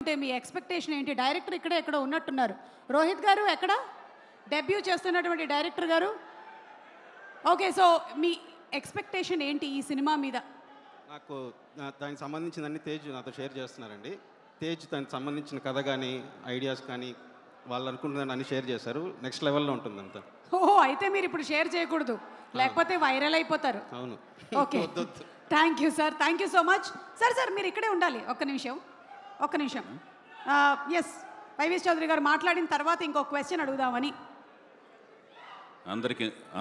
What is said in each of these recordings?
అంటే మీ ఎక్స్‌పెక్టేషన్ ఏంటి? డైరెక్టర్ ఇక్కడే ఎక్కడో ఉన్నట్టున్నారు. రోహిత్ గారు ఎక్కడ? డెబ్యూ చేస్తున్నటువంటి డైరెక్టర్ గారు. ఓకే. సో మీ ఎక్స్‌పెక్టేషన్ ఏంటి ఈ సినిమా మీద? నాకు దానికి సంబంధించినన్ని తేజ్ నాతో షేర్ చేస్తున్నారండి. తేజ్ దానికి సంబంధించిన కథ కానీ ఐడియాస్ కానీ వాళ్ళు అనుకుంటున్నారని అన్ని షేర్ చేశారు. నెక్స్ట్ లెవెల్లో ఉంటుంది అంతా. ఓహో! అయితే మీరు ఇప్పుడు షేర్ చేయకూడదు, లేకపోతే వైరల్ అయిపోతారు. అవును. Okay. Thank you sir, thank you so much. Sir మీరు ఇక్కడే ఉండాలి. ఒక్క నిమిషం. ఎస్, వైవిఎస్ చౌదరి గారు మాట్లాడిన తర్వాత ఇంకో క్వశ్చన్ అడుగుదామని.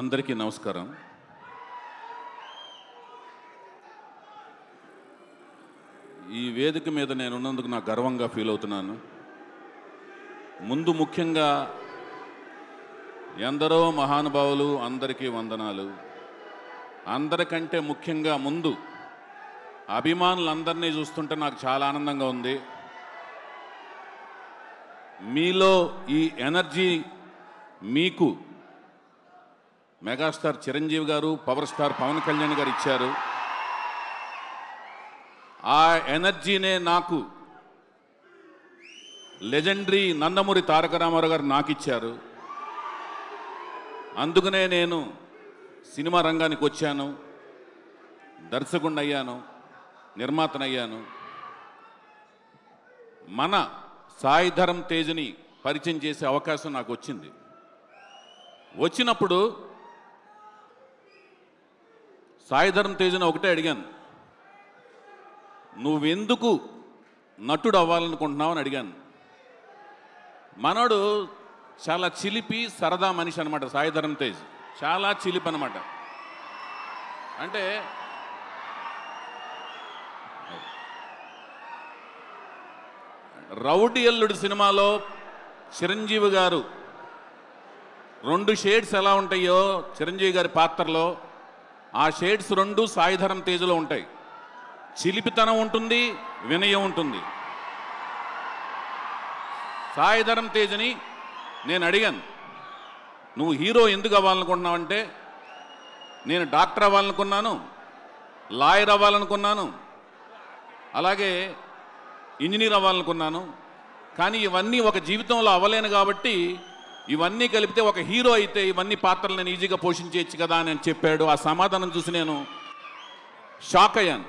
అందరికీ నమస్కారం. ఈ వేదిక మీద నేను ఉన్నందుకు నాకు గర్వంగా ఫీల్ అవుతున్నాను. ముందు ముఖ్యంగా ఎందరో మహానుభావులు, అందరికీ వందనాలు. అందరికంటే ముఖ్యంగా ముందు అభిమానులందరినీ చూస్తుంటే నాకు చాలా ఆనందంగా ఉంది. మీలో ఈ ఎనర్జీ మీకు మెగాస్టార్ చిరంజీవి గారు, పవర్ స్టార్ పవన్ కళ్యాణ్ గారు ఇచ్చారు. ఆ ఎనర్జీనే నాకు లెజెండరీ నందమూరి తారక రామారావు గారు నాకు ఇచ్చారు. అందుకనే నేను సినిమా రంగానికి వచ్చాను, దర్శకుడిని అయ్యాను, నిర్మాతనయ్యాను. మన సాయి ధరమ్ తేజ్ని పరిచయం చేసే అవకాశం నాకు వచ్చింది. వచ్చినప్పుడు సాయి ధరమ్ తేజ్ని ఒకటే అడిగాను, నువ్వెందుకు నటుడు అవ్వాలనుకుంటున్నావు అని అడిగాను. మనోడు చాలా చిలిపి సరదా మనిషి అనమాట. సాయి ధరమ్ తేజ్ చాలా చిలిపి అనమాట. అంటే రౌడీ అల్లుడు సినిమాలో చిరంజీవి గారు 2 షేడ్స్ ఎలా ఉంటాయో చిరంజీవి గారి పాత్రలో, ఆ షేడ్స్ 2 సాయి ధరమ్ తేజ్లో ఉంటాయి. చిలిపితనం ఉంటుంది, వినయం ఉంటుంది. సాయి ధరమ్ తేజ్ని నేను అడిగాను, నువ్వు హీరో ఎందుకు అవ్వాలనుకుంటున్నావు అంటే, నేను డాక్టర్ అవ్వాలనుకున్నాను, లాయర్ అవ్వాలనుకున్నాను, అలాగే ఇంజనీర్ అవ్వాలనుకున్నాను, కానీ ఇవన్నీ ఒక జీవితంలో అవ్వలేను కాబట్టి ఇవన్నీ కలిపితే ఒక హీరో అయితే ఇవన్నీ పాత్రలు నేను ఈజీగా పోషించేయచ్చు కదా అని చెప్పాడు. ఆ సమాధానం చూసి నేను షాక్ అయ్యాను.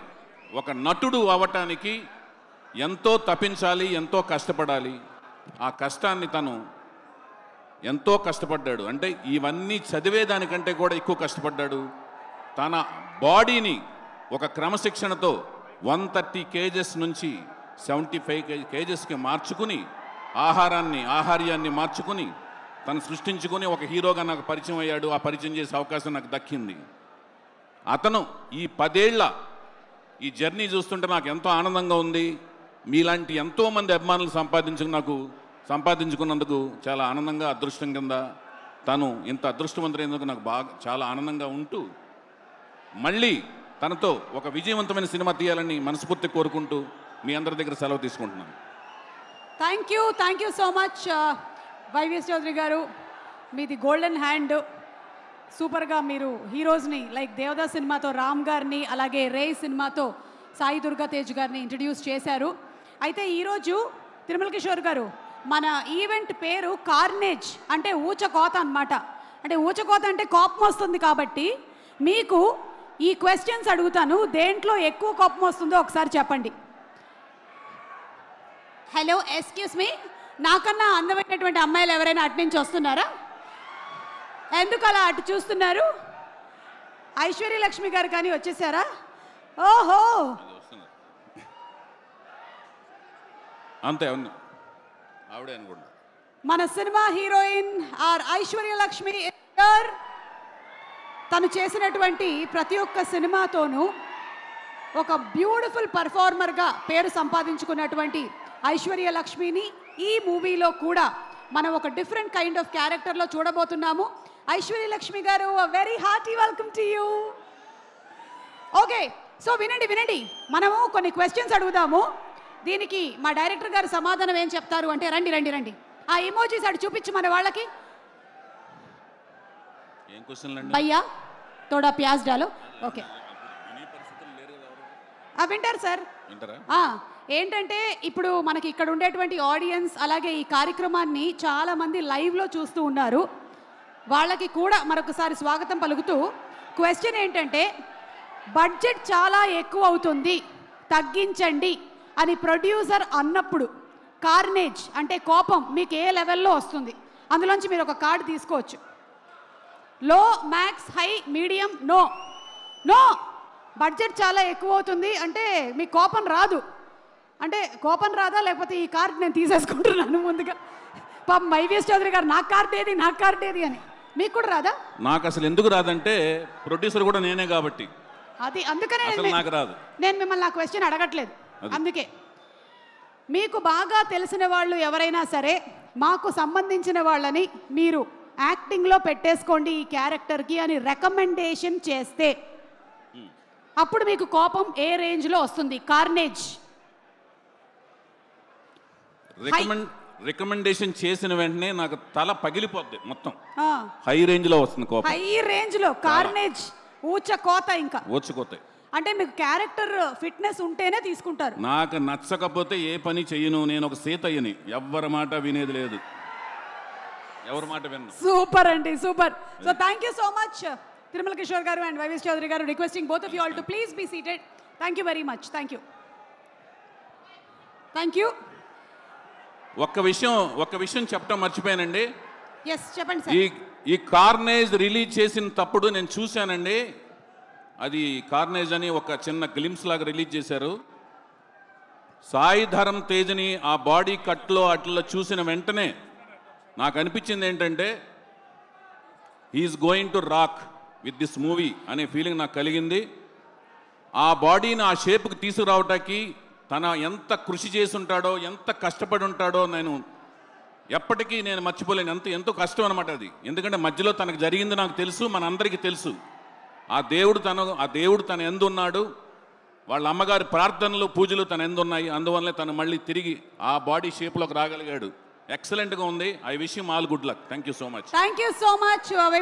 ఒక నటుడు అవ్వటానికి ఎంతో తపించాలి, ఎంతో కష్టపడాలి. ఆ కష్టాన్ని తను ఎంతో కష్టపడ్డాడు. అంటే ఇవన్నీ చదివేదానికంటే కూడా ఎక్కువ కష్టపడ్డాడు. తన బాడీని ఒక క్రమశిక్షణతో 130 kgs నుంచి 75 kgsకి మార్చుకుని, ఆహార్యాన్ని మార్చుకుని తను సృష్టించుకుని ఒక హీరోగా నాకు పరిచయం అయ్యాడు. ఆ పరిచయం చేసే అవకాశం నాకు దక్కింది. అతను ఈ 10 ఏళ్ల ఈ జర్నీ చూస్తుంటే నాకు ఎంతో ఆనందంగా ఉంది. మీలాంటి ఎంతోమంది అభిమానులు సంపాదించుకున్నందుకు చాలా ఆనందంగా, అదృష్టం కింద తను ఇంత అదృష్టవంతులైనందుకు నాకు చాలా ఆనందంగా ఉంటూ, మళ్ళీ తనతో ఒక విజయవంతమైన సినిమా తీయాలని మనస్ఫూర్తి కోరుకుంటూ మీ అందరి దగ్గర సెలవు తీసుకుంటున్నాను. Thank you so much YVS Chowdary గారు. మీది గోల్డెన్ హ్యాండ్. సూపర్గా మీరు హీరోస్ని లైక్ దేవదాస్ సినిమాతో రామ్ గారిని, అలాగే రే సినిమాతో సాయి దుర్గా తేజ్ గారిని ఇంట్రడ్యూస్ చేశారు. అయితే ఈరోజు తిరుమల కిషోర్ గారు, మన ఈవెంట్ పేరు కార్నేజ్, అంటే ఊచకోత అన్నమాట. అంటే ఊచకోత అంటే కోపం వస్తుంది కాబట్టి మీకు ఈ క్వశ్చన్స్ అడుగుతాను. దేంట్లో ఎక్కువ కోపం వస్తుందో ఒకసారి చెప్పండి. హలో, ఎక్స్క్యూజ్ మీ, నాకన్నా అందమైనటువంటి అమ్మాయిలు ఎవరైనా అటు నుంచి వస్తున్నారా? ఎందుకు అలా అటు చూస్తున్నారు? ఐశ్వర్య లక్ష్మి గారు కానీ వచ్చేసారా? ఓహో, అంతే ఆవిడే అనుకుంటా. మన cinema heroine or Aishwarya Lakshmi. తను చేసినటువంటి ప్రతి ఒక్క సినిమాతోనూ ఒక బ్యూటిఫుల్ పర్ఫార్మర్గా పేరు సంపాదించుకున్నటువంటి ఐశ్వర్య లక్ష్మిని ఈ మూవీలో కూడా మనం ఒక డిఫరెంట్ కైండ్ ఆఫ్ క్యారెక్టర్లో చూడబోతున్నాము. ఐశ్వర్య లక్ష్మి గారు, very hearty welcome to you. Okay, so వినండి, మనము కొన్ని క్వశ్చన్స్ అడుగుదాము. దీనికి మా డైరెక్టర్ గారు సమాధానం ఏం చెప్తారు అంటే, రండి ఆ ఎమోజీస్ అటు చూపించు మన వాళ్ళకి. భయ్యా తోడా ప్యాజ్ డాలో. ఓకే, వింటారు సార్. ఏంటంటే ఇప్పుడు మనకి ఇక్కడ ఉండేటువంటి ఆడియన్స్ అలాగే ఈ కార్యక్రమాన్ని చాలామంది లైవ్లో చూస్తూ ఉన్నారు. వాళ్ళకి కూడా మరొకసారి స్వాగతం పలుకుతూ క్వశ్చన్ ఏంటంటే, బడ్జెట్ చాలా ఎక్కువ అవుతుంది తగ్గించండి అని ప్రొడ్యూసర్ అన్నప్పుడు కార్నేజ్ అంటే కోపం మీకు ఏ లెవెల్లో వస్తుంది? అందులోంచి మీరు ఒక కార్డు తీసుకోవచ్చు. Low, max, high, medium, no. No, budget చాలా ఎక్కువ అవుతుంది అంటే మీకు కోపం రాదు. అంటే కోపం రాదా, లేకపోతే ఈ కార్డు నేను తీసేసుకుంటున్నాను ముందుగా? పాపం వైవిఎస్ చౌదరి గారు నాకు కార్డు ఏది అని. మీకు కూడా రాదా? నాకు అసలు ఎందుకు రాదంటే ప్రొడ్యూసర్ కూడా నేనే కాబట్టి. అది అందుకనే నాకు రాదు. నేను మిమ్మల్ని ఆ క్వశ్చన్ అడగట్లేదు. అందుకే మీకు బాగా తెలిసిన వాళ్ళు ఎవరైనా సరే మాకు సంబంధించిన వాళ్ళని మీరు యాక్టింగ్లో పెట్టేసుకోండి ఈ క్యారెక్టర్కి అని రికమెండేషన్ చేస్తే అప్పుడు మీకు కోపం ఏ రేంజ్లో వస్తుంది? కార్నేజ్ రికమెండేషన్ చేసిన వెంటనే నాకు తల పగిలిపోద్ది మొత్తం. హై రేంజ్ లో వస్తుంది కోపం. హై రేంజ్ లో కార్నేజ్, ఊచ కోత. ఇంకా ఊచకోతాయి. అంటే మీకు క్యారెక్టర్ ఫిట్నెస్ ఉంటేనే తీసుకుంటారు. నాకు నచ్చకపోతే ఏ పని చెయ్యను. నేను ఒక సీతయ్యని, ఎవరి మాట వినేది లేదు, ఎవరి మాట విన్ను. సూపర్ అండి, super. So thank you so much Tirumala Kishore గారు అండ్ వైవిఎస్ చౌదరి గారు. Requesting both of you all to please be seated. Thank you very much. Thank you. Thank you. ఒక్క విషయం చెప్పడం మర్చిపోయానండి. ఎస్ చెప్పండి సార్. ఈ కార్నేజ్ రిలీజ్ చేసిన తప్పుడు నేను చూశానండి. అది కార్నేజ్ అని ఒక చిన్న గ్లిమ్స్ లాగా రిలీజ్ చేశారు. సాయి ధరమ్ తేజ్ని ఆ బాడీ కట్లో అట్లా చూసిన వెంటనే నాకు అనిపించింది ఏంటంటే he's going to rock with this movie అనే ఫీలింగ్ నాకు కలిగింది. ఆ బాడీని ఆ షేప్కి తీసుకురావటానికి తన ఎంత కృషి చేసి ఉంటాడో, ఎంత కష్టపడి ఉంటాడో నేను ఎప్పటికీ మర్చిపోలేను. ఎంతో కష్టం అనమాట అది. ఎందుకంటే మధ్యలో తనకు జరిగింది నాకు తెలుసు, మనందరికీ తెలుసు. ఆ దేవుడు తన ఎందున్నాడు, వాళ్ళ అమ్మగారి ప్రార్థనలు పూజలు తన ఎందున్నాయి. అందువల్లే తను మళ్ళీ తిరిగి ఆ బాడీ షేప్లోకి రాగలిగాడు. ఎక్సలెంట్గా ఉంది. I wish him all good luck. Thank you so much. Thank you so much.